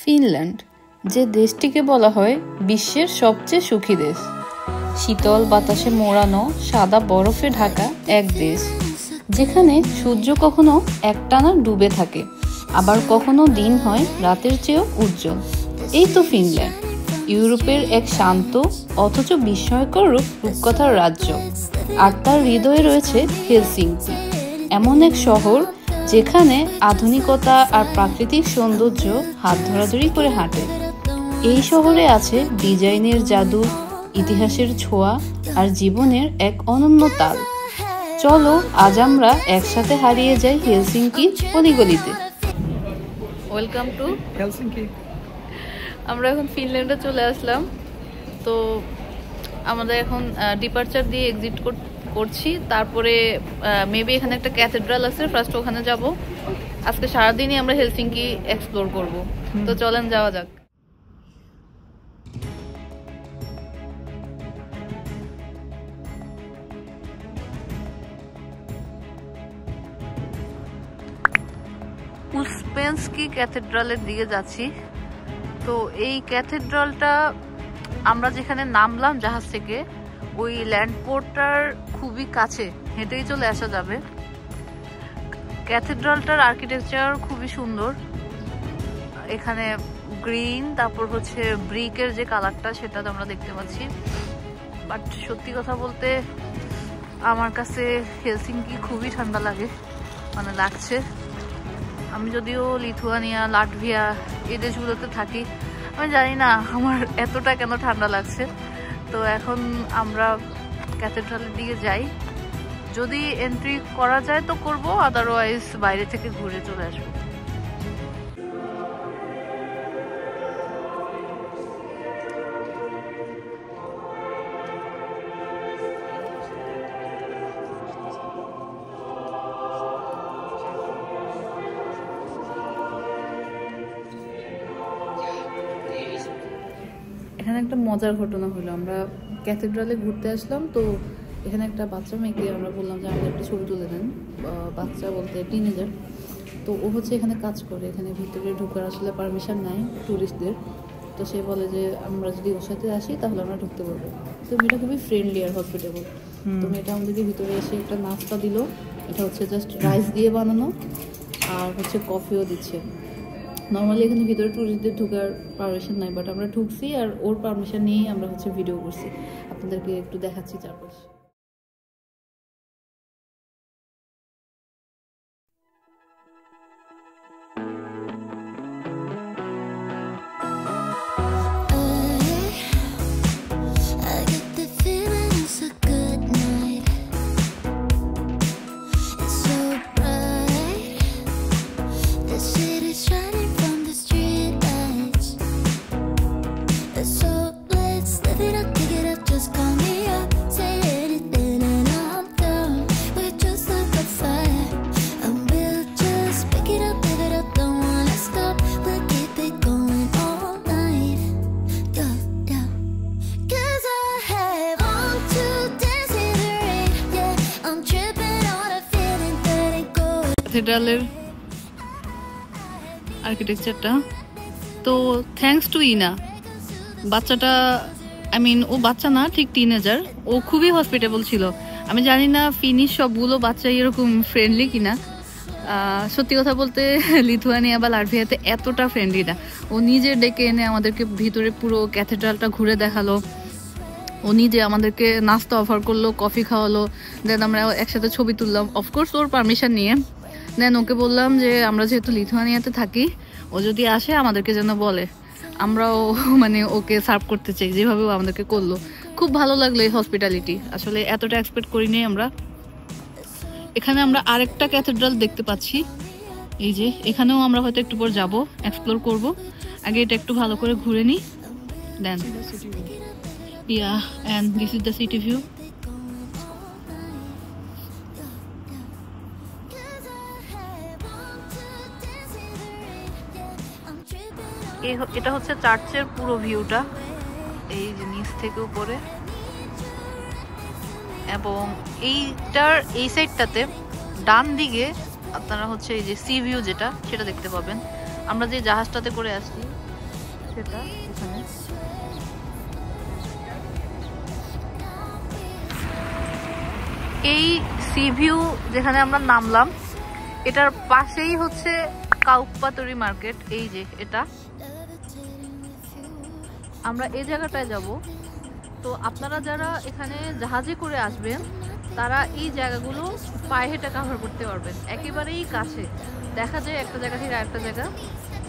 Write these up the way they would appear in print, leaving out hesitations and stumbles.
Finland, যে দেশটিকে বলা হয় বিশ্বের সবচেয়ে সুখী দেশ। শীতল বাতাসে মোড়ানো, সাদা বরফে ঢাকা এক দেশ, যেখানে সূর্য কখনো একটানা ডুবে থাকে, আবার কখনো দিন হয় রাতের চেয়েও উজ্জ্বল। এই তো ফিনল্যান্ড, ইউরোপের এক শান্ত অথচ বিস্ময়কর রূপকথার রাজ্য। আর তার হৃদয়ে রয়েছে হেলসিঙ্কি, এমন এক শহর যেখানে আধুনিকতা আর প্রাকৃতিক সৌন্দর্য হাত ধরাধরি করে হাঁটে। এই শহরে আছে ডিজাইনের জাদু, ইতিহাসের ছোঁয়া আর জীবনের এক অনন্য তাল। চলো আজ আমরা একসাথে হারিয়ে যাই হেলসিঙ্কি অলিগলিতে। Welcome to Helsinki. আমরা এখন ফিনল্যান্ডে চলে আসলাম। তো আমাদের এখন ডিপার্চার দিয়ে এক্সিট করছি। তারপরে মেবি এখানে একটা ক্যাথেড্রাল আছে, ফার্স্ট ওখানে যাব। আজকে সারাদিনই আমরা হেলসিঙ্কি এক্সপ্লোর করব। তো চলেন যাওয়া যাক। উসপেন্সকি ক্যাথেড্রালের দিকে যাচ্ছি। তো এই ক্যাথেড্রালটা আমরা যেখানে নামলাম জাহাজ থেকে, ওই ল্যান্ডপোর্টটার খুবই কাছে, হেঁটেই চলে আসা যাবে। ক্যাথেড্রালটার আর্কিটেকচার খুবই সুন্দর। এখানে গ্রিন, তারপর হচ্ছে ব্রিকের যে কালারটা সেটা আমরা দেখতে পাচ্ছি। বাট সত্যি কথা বলতে আমার কাছে হেলসিঙ্কি খুবই ঠান্ডা লাগছে। আমি যদিও লিথুয়ানিয়া, লাটভিয়া এই দেশগুলোতে থাকি, আমি জানি না আমার এতটা কেন ঠান্ডা লাগছে। তো এখন আমরা ক্যাথেড্রালের দিকে যাই। যদি এন্ট্রি করা যায় তো করব, আদারওয়াইজ বাইরে থেকে ঘুরে চলে আসবো। এখানে একটা মজার ঘটনা হলো, আমরা ক্যাথেড্রালে ঘুরতে আসলাম। তো এখানে একটা বাচ্চা মেয়েকে আমরা বললাম যে আমাদের একটা ছবি তুলে দেন। বাচ্চা বলতে টিনেজার। তো ও হচ্ছে এখানে কাজ করে, এখানে ভিতরে ঢোকার আসলে পারমিশন নাই ট্যুরিস্টদের। তো সে বলে যে আমরা যদি ওর সাথে আসি তাহলে আমরা ঢুকতে পারবো। তো মেয়েটা খুবই ফ্রেন্ডলি আর হসপিটেবল। তো মেয়েটা আমাদেরকে ভিতরে এসে একটা নাস্তা দিল। এটা হচ্ছে জাস্ট রাইস দিয়ে বানানো, আর হচ্ছে কফিও দিচ্ছে। নর্মালি এখানে ভিতরে ট্যুরিস্টদের ঢোকার পারমিশন নাই, বাট আমরা ঢুকছি আর ওর পারমিশন নিয়েই আমরা হচ্ছে ভিডিও করছি। আপনাদেরকে একটু দেখাচ্ছি চারপাশ। ক্যাথেড্রালের আর্কিটেকচারটা তো থ্যাঙ্কস টু ইনা, বাচ্চাটা, ও বাচ্চা না, ঠিক টিনেজার। ও খুবই হসপিটেবল ছিল। আমি জানি না ফিনিশ সবগুলো বাচ্চা এরকম ফ্রেন্ডলি কিনা। সত্যি কথা বলতে লিথুয়ানিয়া বা লাটভিয়াতে এতটা ফ্রেন্ডলি না। ও নিজে ডেকে এনে আমাদেরকে ভিতরে পুরো ক্যাথেড্রালটা ঘুরে দেখালো। ও নিজে আমাদেরকে নাস্তা অফার করলো, কফি খাওয়ালো। দেন আমরা একসাথে ছবি তুললাম, অফকোর্স ওর পারমিশন নিয়ে। দেন ওকে বললাম যে আমরা যেহেতু লিথুয়ানিয়াতে থাকি, ও যদি আসে আমাদেরকে যেন বলে, আমরাও ওকে সার্ভ করতে চাই, যেভাবে ও আমাদেরকে করলো। খুব ভালো লাগলো এই হসপিটালিটি, আসলে এতটা এক্সপেক্ট করিনি আমরা। এখানে আমরা আরেকটা ক্যাথেড্রাল দেখতে পাচ্ছি, এই যে এখানেও আমরা হয়তো একটু পর যাবো, এক্সপ্লোর করব। আগে এটা একটু ভালো করে ঘুরে নিই। দেন and this is the city view. এটা হচ্ছে চার্চের পুরো ভিউটা, এই যে নিচ থেকে উপরে। এবং এইটার এই সাইডটাতে ডান দিকে আপনারা হচ্ছে এই যে সি ভিউ যেটা সেটা দেখতে পাবেন। আমরা যে জাহাজটাতে করে আসছি হচ্ছে এটা এখানে। এই সি ভিউ যেখানে আমরা নামলাম এটার পাশেই হচ্ছে কাউপাতরি মার্কেট। এই যে এটা, আমরা এই জায়গাটায় যাব। তো আপনারা যারা এখানে জাহাজে করে আসবেন তারা এই জায়গাগুলো পায়ে হেঁটে কাভার করতে পারবেন, একেবারেই কাছে, দেখা যায় একটা জায়গা থেকে আরেকটা জায়গা।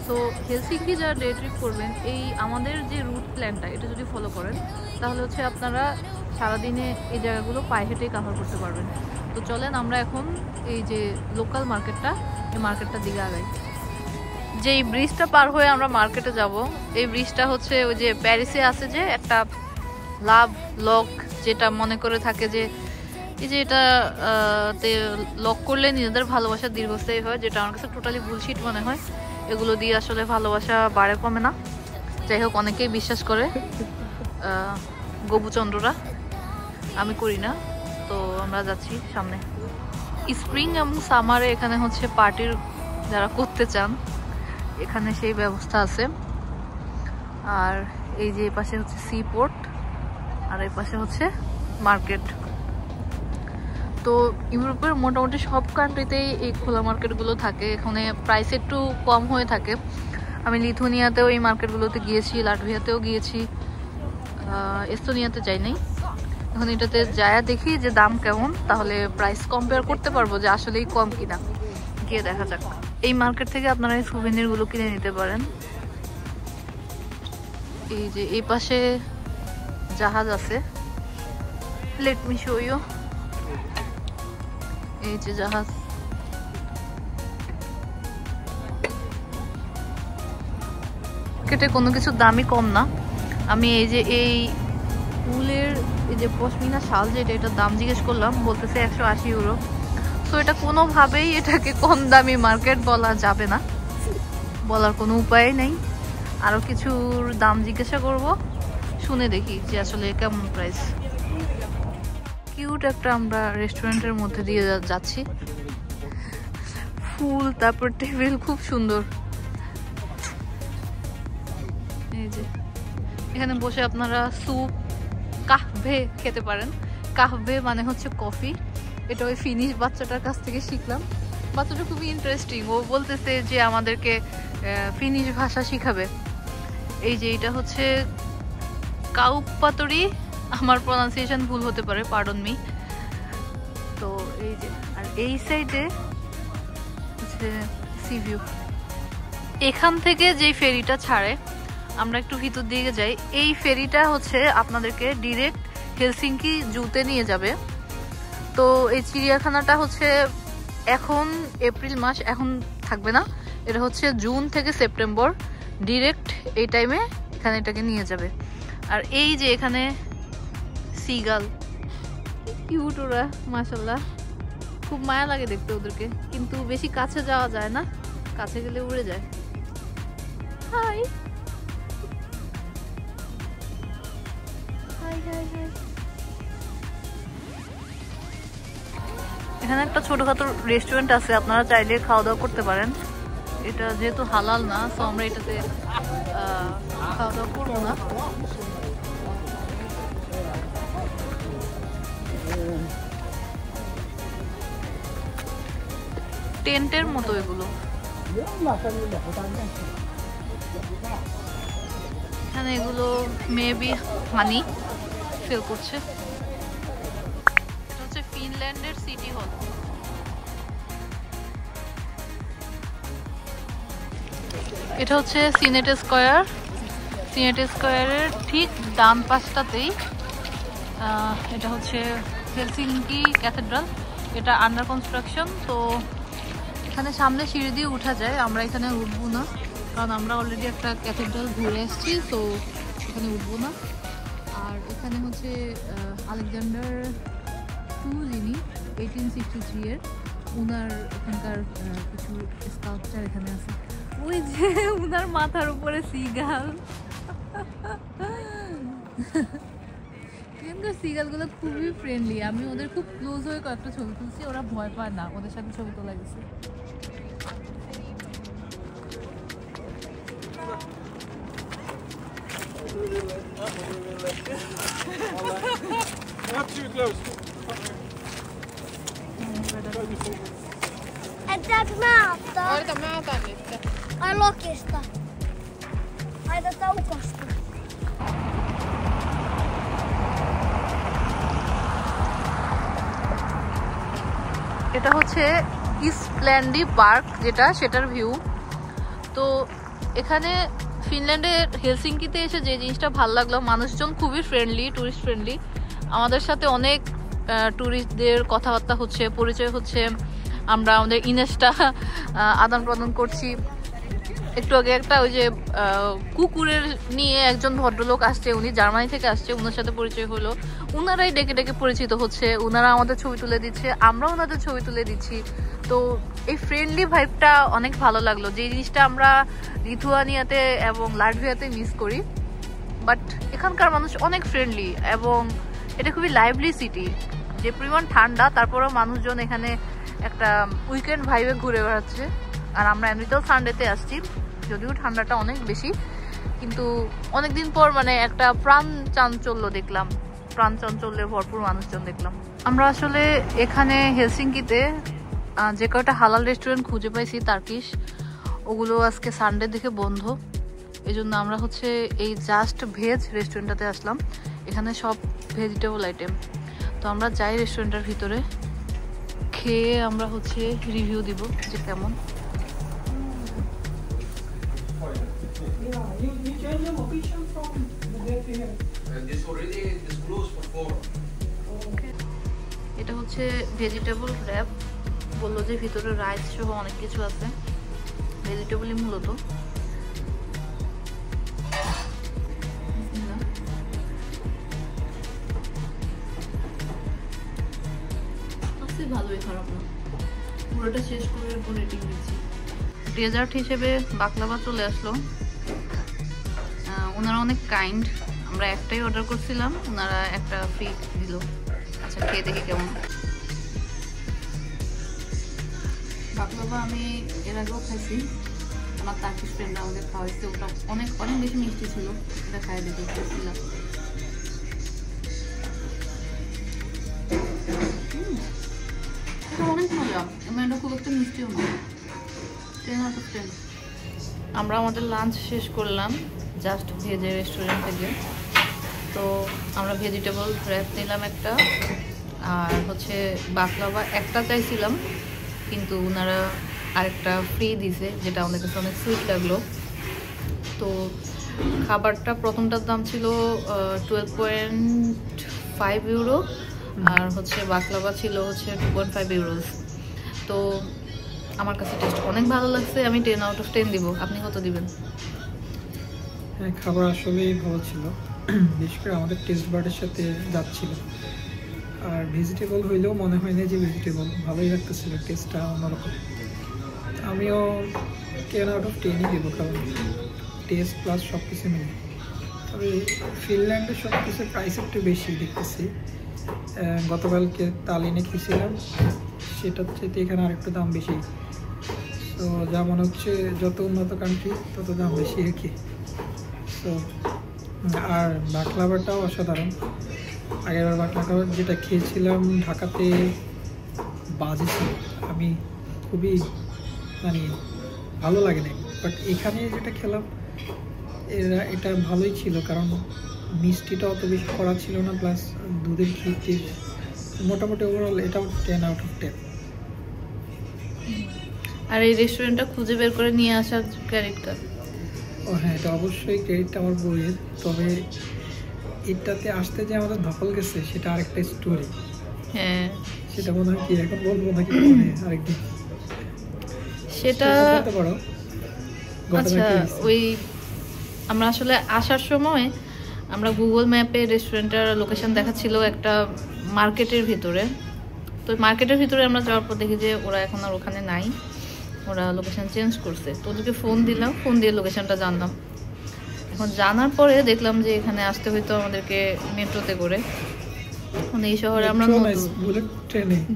সো হেলসিঙ্কি যারা ডে ট্রিপ করবেন, এই আমাদের যে রুট প্ল্যানটা এটা যদি ফলো করেন তাহলে হচ্ছে আপনারা সারাদিনে এই জায়গাগুলো পায়ে হেঁটেই কাভার করতে পারবেন। তো চলেন আমরা এখন এই যে লোকাল মার্কেটটা, এই মার্কেটটার দিকে আগাই। যে এই ব্রিজটা পার হয়ে আমরা মার্কেটে যাব, এই ব্রিজটা হচ্ছে ওই যে প্যারিসে আছে যে একটা লাভ লক, যেটা মনে করে থাকে যে এই যে এটা লক করলে নিজেদের ভালোবাসা দীর্ঘস্থায়ী হয়, যেটা আমার কাছে টোটালি বুলশিট মনে হয়। এগুলো দিয়ে আসলে ভালোবাসা বাড়ে কমে না। যাই হোক, অনেকেই বিশ্বাস করে, গবুচন্দ্ররা, আমি করি না। তো আমরা যাচ্ছি সামনে। স্প্রিং এবং সামারে এখানে হচ্ছে পার্টির যারা করতে চান এখানে সেই ব্যবস্থা আছে। আর এই যে পাশে হচ্ছে সি পোর্ট আর এই পাশে হচ্ছে মার্কেট। তো ইউরোপের মোটামুটি সব কান্ট্রিতেই এই খোলা মার্কেটগুলো থাকে, এখানে প্রাইস একটু কম হয়ে থাকে। আমি লিথুনিয়াতেও এই মার্কেটগুলোতে গিয়েছি, লাটভিয়াতেও গিয়েছি, এস্তোনিয়াতে যাই নাই। এখন এটাতে যায় দেখি যে দাম কেমন, তাহলে প্রাইস কম্পেয়ার করতে পারবো যে আসলেই কম কিনা, গিয়ে দেখা যাক। এই মার্কেট থেকে আপনারা এই সুভেনিরগুলো কিনে নিতে পারেন। এই যে এই পাশে জাহাজ আছে, লেট মি শো ইউ। এই যে জাহাজ, কেটে কোনো কিছু দামই কম না। আমি এই যে এই উলের এই যে পশমিনা শাল যেটা, এটার দাম জিজ্ঞেস করলাম, বলতেছে 180 ইউরো। তো এটা কোনোভাবেই এটাকে কম দামি মার্কেট বলা যাবে না, বলার কোনো উপায় নেই। আরো কিছুর দাম জিজ্ঞাসা করব, শুনে দেখি যে আসলে কেমন প্রাইস। কিউট একটা আমরা রেস্টুরেন্টের মধ্যে দিয়ে যাচ্ছি, ফুল, তারপর টেবিল, খুব সুন্দর। এই যে এখানে বসে আপনারা স্যুপ, কাহভে খেতে পারেন। কাহভে মানে হচ্ছে কফি। এটা ওই ফিনিশ বাচ্চাটার কাছ থেকে শিখলাম। বাচ্চাটা খুবই ইন্টারেস্টিং, ও বলতেছে যে আমাদেরকে ফিনিশ ভাষা শিখাবে। এই যে এটা হচ্ছে কাউপাতরি, আমার প্রনাউন্সিয়েশন ভুল হতে পারে, পার্ডন মি। তো এই যে, আর এই সাইডে হচ্ছে সি ভিউ। এখান থেকে যে ফেরিটা ছাড়ে, আমরা একটু ভিতর দিকে যাই। এই ফেরিটা হচ্ছে আপনাদেরকে ডিরেক্ট হেলসিঙ্কি জুতে নিয়ে যাবে। তো এই চিড়িয়াখানাটা হচ্ছে এখন এপ্রিল মাস, এখন থাকবে না, এটা হচ্ছে জুন থেকে সেপ্টেম্বর, ডিরেক্ট এই টাইমে এখানে এটাকে নিয়ে যাবে। আর এই যে এখানে সিগাল, কিউট ওরা, মাশাআল্লাহ, খুব মায়া লাগে দেখতে ওদেরকে, কিন্তু বেশি কাছে যাওয়া যায় না, কাছে গেলে উড়ে যায়। High high high high. এখানে একটা ছোটখাটো রেস্টুরেন্ট আছে, আপনারা চাইলে খাওয়া দাওয়া করতে পারেন। এটা যেহেতু হালাল না, তো আমরা এটাতে খাওয়া দাওয়া করবো না। টেন্টের মতো এগুলো। এখানে এগুলো মেবি হানি ফিল করছে। এটা হচ্ছে ফিনল্যান্ডের সিটি হল। এটা হচ্ছে সিনেট স্কয়ার। সিনেট স্কয়ারের ঠিক ডান পাশটাতেই এটা হচ্ছে হেলসিঙ্কি ক্যাথেড্রাল। এটা আন্ডার কনস্ট্রাকশন। তো এখানে সামনে সিঁড়ি দিয়ে উঠা যায়, আমরা এখানে উঠবো না, কারণ আমরা অলরেডি একটা ক্যাথেড্রাল ঘুরে এসেছি, তো এখানে উঠবো না। আর এখানে হচ্ছে আলেকজান্ডার II, যিনি 1863 এর, উনার এখানকার কিছু স্কাল্পচার এখানে আছে। ওই যে উনার মাথার উপরে সিগাল। এখানকার সিগালগুলো খুবই ফ্রেন্ডলি, আমি ওদের খুব ক্লোজ হয়ে কয়েকটা ছবি তুলছি, ওরা ভয় পায় না, ওদের সাথে ছবি তোলা গেছে। Pitääkö mä ottaa? Ota mä otan nyt. Ai lokista. Ai tätä ukosta. এটা হচ্ছে ইস্টল্যান্ডি পার্ক, যেটা সেটার ভিউ। তো এখানে ফিনল্যান্ডের হেলসিঙ্কিতে এসে যে জিনিসটা ভালো লাগলো, মানুষজন খুবই ফ্রেন্ডলি, টুরিস্ট ফ্রেন্ডলি। আমাদের সাথে অনেক টুরিস্টদের কথাবার্তা হচ্ছে, পরিচয় হচ্ছে, আমরা আমাদের ইমেজটা আদান প্রদান করছি। একটু আগে একটা ওই যে কুকুরের নিয়ে একজন ভদ্রলোক আসছে, উনি জার্মানি থেকে আসছে, ওনার সাথে পরিচয় হলো। ওনারাই ডেকে ডেকে পরিচিত হচ্ছে, ওনারা আমাদের ছবি তুলে দিচ্ছে, আমরা ওনাদের ছবি তুলে দিচ্ছি। তো এই ফ্রেন্ডলি ভাইবটা অনেক ভালো লাগলো, যে জিনিসটা আমরা লিথুয়ানিয়াতে এবং লাটভিয়াতে মিস করি। বাট এখানকার মানুষ অনেক ফ্রেন্ডলি এবং এটা খুবই লাইভলি সিটি। যে পরিমাণ ঠান্ডা, তারপরেও মানুষজন এখানে একটা উইকেন্ড ভাইবে ঘুরে বেড়াচ্ছে। আর আমরা এমনিতেও সানডেতে আসছি, যদিও ঠান্ডাটা অনেক বেশি, কিন্তু অনেকদিন পর মানে একটা প্রাণ চাঞ্চল্য দেখলাম, প্রাণ চাঞ্চল্যে ভরপুর মানুষজন দেখলাম। আমরা আসলে এখানে হেলসিঙ্কিতে যে কয়টা হালাল রেস্টুরেন্ট খুঁজে পাইছি টার্কিশ, ওগুলো আজকে সানডে দেখে বন্ধ। এই জন্য আমরা হচ্ছে এই জাস্ট ভেজ রেস্টুরেন্টটাতে আসলাম। এখানে সব ভেজিটেবল আইটেম। তো আমরা যাই রেস্টুরেন্টের ভিতরে, খেয়ে আমরা হচ্ছে রিভিউ দিব যে কেমন। এটা হচ্ছে ভেজিটেবল র্যাপ, বললো যে ভিতরে রাইস সহ অনেক কিছু আছে, ভেজিটেবলই মূলত। ভালোই, খারাপ না, পুরোটা শেষ করে এরপর রেটিং দিচ্ছি। ডেজার্ট হিসেবে বাকলাভা চলে আসলো। ওনারা অনেক কাইন্ড, আমরা একটাই অর্ডার করছিলাম, ওনারা একটা ফ্রি দিল। আচ্ছা, খেয়ে দেখি কেমন। বাকলাভা আমি এর আগেও খাইছি, আমার টার্কিশ ফ্রেন্ডরা আমাদের খাওয়াইছে, ওটা অনেক অনেক বেশি মিষ্টি ছিল, এটা খাই দেখে খেয়েছিলাম। অনেক মজা, এটা খুব একটা মিষ্টিও না। 10 out of 10। আমরা আমাদের লাঞ্চ শেষ করলাম জাস্ট ভেজের রেস্টুরেন্ট থেকে। তো আমরা ভেজিটেবল র্যাপ নিলাম একটা, আর হচ্ছে বাকলাভা একটা চাইছিলাম, কিন্তু ওনারা আরেকটা ফ্রি দিছে, যেটা আমাদের কাছে অনেক সুইট লাগলো। তো খাবারটা প্রথমটার দাম ছিল 12.5 ইউরো, আর হচ্ছে বাকলাভা ছিল হচ্ছে 2.5 ইউরোস। তো আমার কাছে টেস্ট অনেক ভালো লাগছে, আমি 10 out of 10 দিব। আপনি কত দিবেন? হ্যাঁ, খাবার আসলেই ভালো ছিল, বিশেষ করে আমাদের টেস্ট বার্ডের সাথে যাচ্ছিল। আর ভেজিটেবল হইলেও মনে হয় না যে ভেজিটেবল, ভালোই লাগতেছিল, টেস্টটা অন্যরকম। আমিও 10 out of 10ই দেবো, কারণ টেস্ট প্লাস সব কিছু মিলে। তবে ফিনল্যান্ডের সব কিছুর প্রাইস একটু বেশি দেখতেছি। গতকালকে তালিনে খেয়েছিলাম, সেটার চাইতে এখানে আরেকটু দাম বেশি। তো যা মনে হচ্ছে যত উন্নত কান্ট্রি তত দাম বেশি আর কি। তো আর বাকলাভাটাও অসাধারণ। আগেরবার বাকলাভা যেটা খেয়েছিলাম ঢাকাতে বাজে ছিল, আমি খুবই মানে ভালো লাগে না। বাট এখানে যেটা খেলাম এটা ভালোই ছিল, কারণ মিষ্টিটা অত বেশি করা ছিল না, প্লাস দুধের ক্ষীর, মোটামুটি ওভারঅল এটাও 10 out of 10। আর এই রেস্টুরেন্টটা খুঁজে বের করে নিয়ে আসার ক্রেডিট কার্ড? ও হ্যাঁ, এটা অবশ্যই ক্রেডিটটা আমার বইয়ের। তবে এটাতে আসতে যে আমাদের ধকল গেছে সেটা আরেকটা স্টোরি। হ্যাঁ, সেটা মনে হয় কি এখন বলবো নাকি আরেকদিন সেটা বলতে পারো। আচ্ছা, ওই আমরা আসলে আসার সময় আমরা গুগল ম্যাপে রেস্টুরেন্টের লোকেশন দেখাচ্ছিল একটা মার্কেটের ভিতরে। তো মার্কেটের ভিতরে আমরা যাওয়ার পর দেখি যে ওরা এখন আর ওখানে নাই, ওরা লোকেশন চেঞ্জ করছে। তো ওদেরকে ফোন দিলাম, ফোন দিয়ে লোকেশনটা জানলাম। এখন জানার পরে দেখলাম যে এখানে আসতে হইতো আমাদেরকে মেট্রোতে করে। এখন এই শহরে আমরা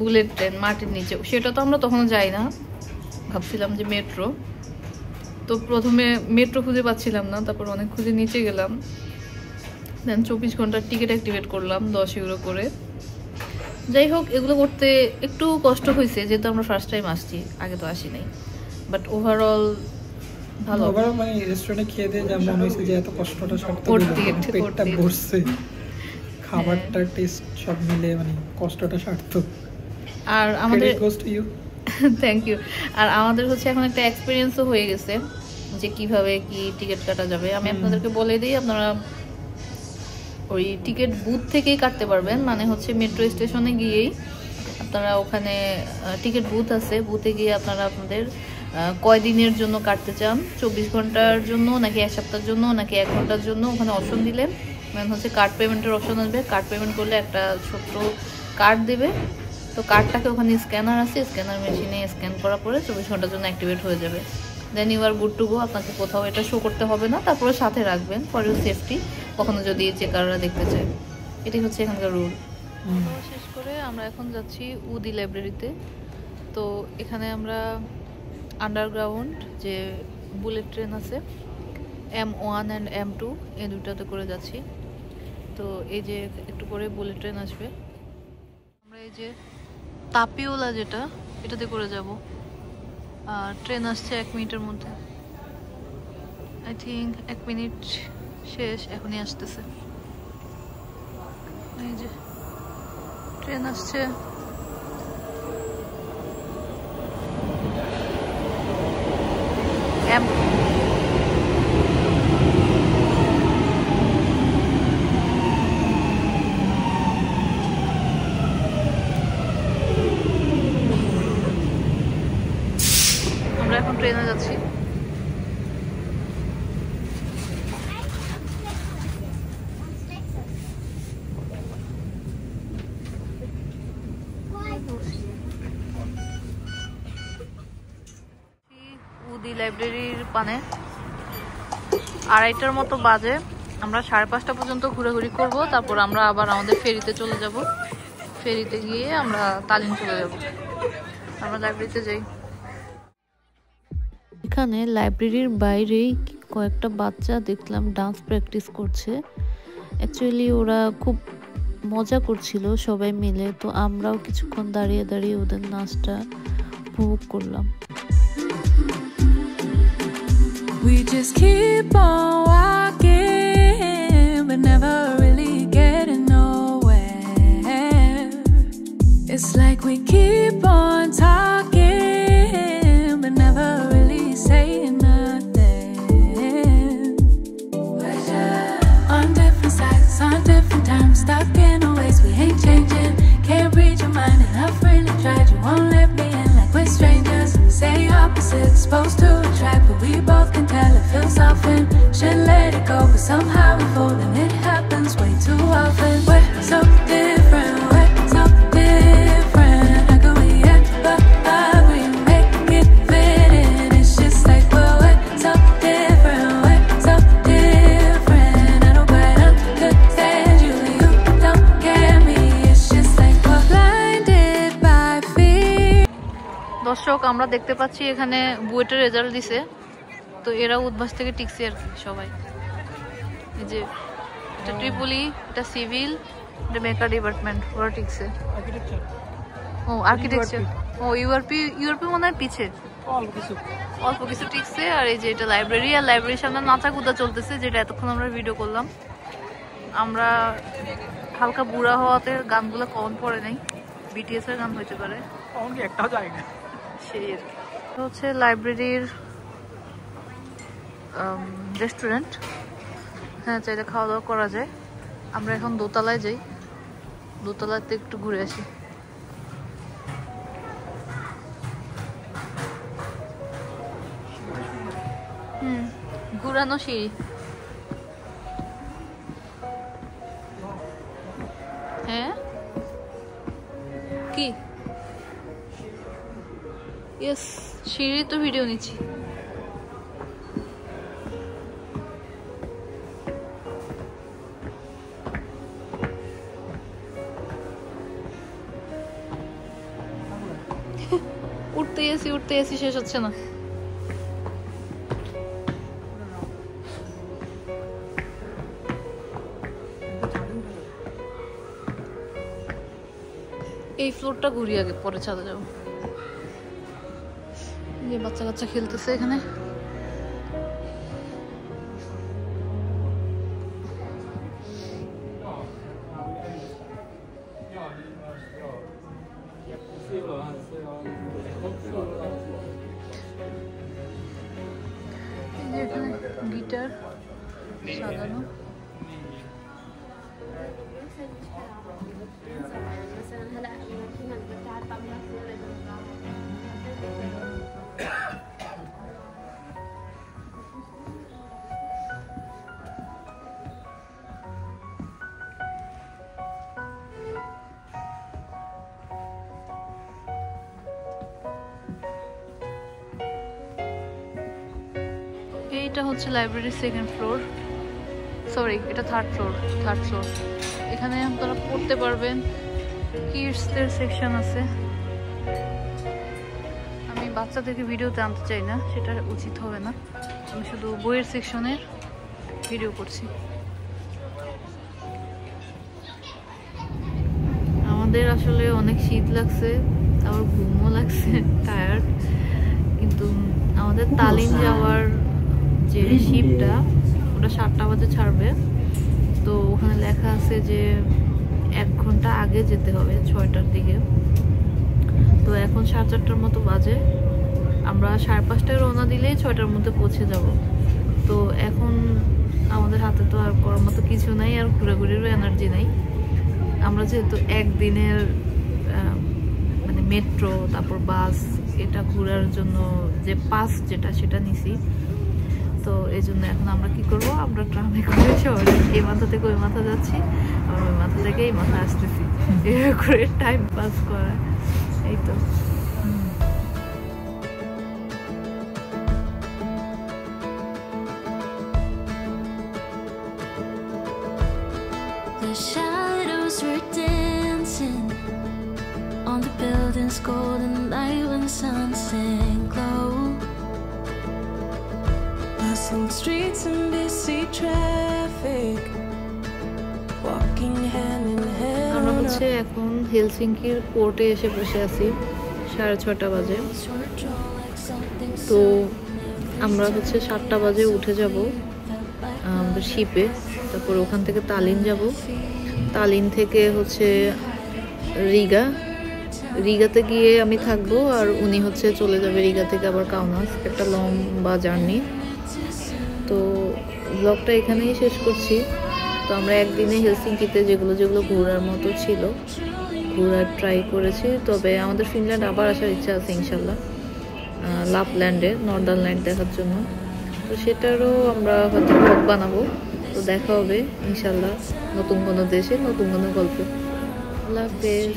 বুলেট ট্রেন মাটির নিচে, সেটা তো আমরা তখনও যাই না, ভাবছিলাম যে মেট্রো। তো প্রথমে মেট্রো খুঁজে পাচ্ছিলাম না, তারপর অনেক খুঁজে নিচে গেলাম, দেন 24 ঘন্টার টিকিট অ্যাক্টিভেট করলাম 10 ইউরো করে। যাই হোক, এগুলো করতে একটু কষ্ট হয়েছে যেহেতু আমরা ফার্স্ট টাইম আসছি, আগে তো আসি নাই, বাট ওভারঅল ভালো। ওভারঅল মানে রেস্টুরেন্টে খেয়ে দিয়ে যা মনে হয়েছে যে এত কষ্টটা সার্থক হলো, পেটটা ভরছে, খাবারটা টেস্ট সব মিলে মানে কষ্টটা সার্থক। আর আমাদের থ্যাংক ইউ। আর আমাদের হচ্ছে এখন একটা এক্সপিরিয়েন্সও হয়ে গেছে যে কিভাবে কি টিকিট কাটা যাবে। আমি আপনাদেরকে বলে দিই, আপনারা ওই টিকিট বুথ থেকেই কাটতে পারবেন, মানে হচ্ছে মেট্রো স্টেশনে গিয়েই আপনারা ওখানে টিকিট বুথ আছে, বুথে গিয়ে আপনারা আপনাদের কয়দিনের জন্য কাটতে চান, 24 ঘন্টার জন্য নাকি 1 সপ্তাহের জন্য নাকি 1 ঘন্টার জন্য, ওখানে অপশন দিলেন। মানে হচ্ছে কার্ড পেমেন্টের অপশন আসবে, কার্ড পেমেন্ট করলে একটা ছোট্ট কার্ড দেবে, তো কার্ডটাকে ওখানে স্ক্যানার আছে, স্ক্যানার মেশিনে স্ক্যান করার পরে 24 ঘন্টার জন্য অ্যাক্টিভেট হয়ে যাবে। Then you are good to go. আপনাকে কোথাও এটা শো করতে হবে না, তারপরে সাথে রাখবেন ফর ইউর সেফটি, কখনো যদি চেকাররা দেখতে চায়। এটাই হচ্ছে এখানকার রুল। শেষ করে আমরা এখন যাচ্ছি উদি লাইব্রেরিতে। তো এখানে আমরা আন্ডারগ্রাউন্ড যে বুলেট ট্রেন আছে M1 অ্যান্ড M2 এই দুটাতে করে যাচ্ছি। তো এই যে একটু করে বুলেট ট্রেন আসবে, আমরা এই যে তাপিওলা যেটা এটাতে করে যাব। আর ট্রেন আসছে 1 মিনিটের মধ্যে, আই থিঙ্ক 1 মিনিট শেষ, এখনই আসতেছে। এই যে ট্রেন আসছে। আমরা এখন ট্রেনে যাচ্ছি। উদি লাইব্রেরির পানে 2:30টার মতো বাজে। আমরা 5:30 পর্যন্ত ঘোরাঘুরি করব, তারপর আমরা আবার আমাদের ফেরিতে চলে যাব। ফেরিতে গিয়ে আমরা তালিন চলে যাব। আমরা লাইব্রেরিতে যাই। এখানে লাইব্রেরির বাইরেই কয়েকটা বাচ্চা দেখলাম ডান্স প্র্যাকটিস করছে। অ্যাকচুয়ালি ওরা খুব মজা করছিল সবাই মিলে, তো আমরাও কিছুক্ষণ দাঁড়িয়ে দাঁড়িয়ে ওদের নাচটা উপভোগ করলাম। We just keep on walking, but never really getting nowhere. It's like we keep on talking, but never really saying nothing. On different sides, on different times, stuck in a ways we ain't changing. Can't read your mind, and I've really tried. You won't let me in like we're strangers. Say opposites, supposed to attract, but we both can tell it feels often. Should let it go, but somehow we fold, and it happens way too often. We're so different, we're so different. How could we ever agree, make it fit in? It's just like we're so different, we're so different. I don't quite understand you, you don't get me. It's just like we're blinded by fear. দর্শক, আমরা দেখতে পাচ্ছি এখানে বুয়েটের result দিছে, তো এরা উদ্ভাস থেকে টিকছে আর কি সবাই। এই যে এটা ট্রিপলি, এটা সিভিল, এটা মেকার ডিপার্টমেন্ট, ওরা টিকছে। ও আর্কিটেকচার, ও ইউআরপি মনে হয় পিছে অল্প কিছু টিকছে। আর এই যে এটা লাইব্রেরি, আর লাইব্রেরির সামনে নাচা কুদা চলতেছে, যেটা এতক্ষণ আমরা ভিডিও করলাম। আমরা হালকা বুড়া হওয়াতে গানগুলো কমন পড়ে নাই, বিটিএস এর গান হইতে পারে, একটাও যায় না সেই আর কি। হচ্ছে লাইব্রেরির রেস্টুরেন্ট, হ্যাঁ চাইলে খাওয়া দাওয়া করা যায়। আমরা এখন দোতলায় যাই, দোতলাতে একটু ঘুরে আসি। ঘুরানো সিঁড়ি। হ্যাঁ কি ইয়েস, সিঁড়ি তো ভিডিও নিচ্ছি। উঠতে এসি শেষ হচ্ছে না। এই ফ্লোরটা ঘুরি আগে, পরে ছাদে যাবো। যে বাচ্চা কাচ্চা খেলতেছে এখানে। এখানে গিটার সাজানো। এইটা হচ্ছে লাইব্রেরির সেকেন্ড ফ্লোর, সরি এটা থার্ড ফ্লোর। এখানে আপনারা পড়তে পারবেন, কিডসদের সেকশন আছে। আমি বাচ্চাদেরকে ভিডিওতে আনতে চাই না, সেটা উচিত হবে না। আমি শুধু বইয়ের সেকশনের ভিডিও করছি। আমাদের আসলে অনেক শীত লাগছে, আবার ঘুমও লাগছে, টায়ার্ড। কিন্তু আমাদের তালিম যাওয়ার যে শিপটা ওটা 7টা বাজে ছাড়বে। তো ওখানে লেখা আছে যে 1 ঘন্টা আগে যেতে হবে, 6টার দিকে। তো এখন 4:30টার মতো বাজে, আমরা 5:30টায় রওনা দিলেই 6টার মধ্যে পৌঁছে যাব। তো এখন আমাদের হাতে তো আর করার মতো কিছু নাই, আর ঘোরাঘুরিরও এনার্জি নাই। আমরা যেহেতু একদিনের মানে মেট্রো তারপর বাস এটা ঘোরার জন্য যে পাস যেটা সেটা নিছি। তো এই জন্য এখন আমরা কি করব, আমরা ট্রামে করে শহরে এই মাথা থেকে ওই মাথা যাচ্ছি, আর ওই মাথা থেকে এই মাথা আসতেছি, এভাবে করে টাইম পাস করা। এই তো The shadows were dancing on the building's golden light when the sun sank low. Passing streets and busy traffic, walking hand in hand. আমরা হচ্ছে এখন হেলসিঙ্কির পোর্টে এসে বসে আছি, 6:30 বাজে। তো আমরা হচ্ছে 7টা বাজে উঠে যাব আমাদের শিপে। তারপর ওখান থেকে তালিন যাব, তালিন থেকে হচ্ছে রিগাতে গিয়ে আমি থাকবো, আর উনি হচ্ছে চলে যাবে রিগা থেকে আবার কাউনাস। একটা লম্বা জার্নি। তো ব্লগটা এখানেই শেষ করছি। তো আমরা একদিনে হেলসিঙ্কিতে যেগুলো ঘোরার মতো ছিল ঘোরার ট্রাই করেছি। তবে আমাদের ফিনল্যান্ড আবার আসার ইচ্ছা আছে ইনশাল্লাহ, লাপল্যান্ডে নর্দার্ন ল্যান্ড দেখার জন্য। তো সেটারও আমরা হয়তো ব্লগ বানাবো। তো দেখা হবে ইনশাল্লাহ নতুন কোনো দেশে নতুন কোনো গল্পে। আল্লাহ হাফেজ।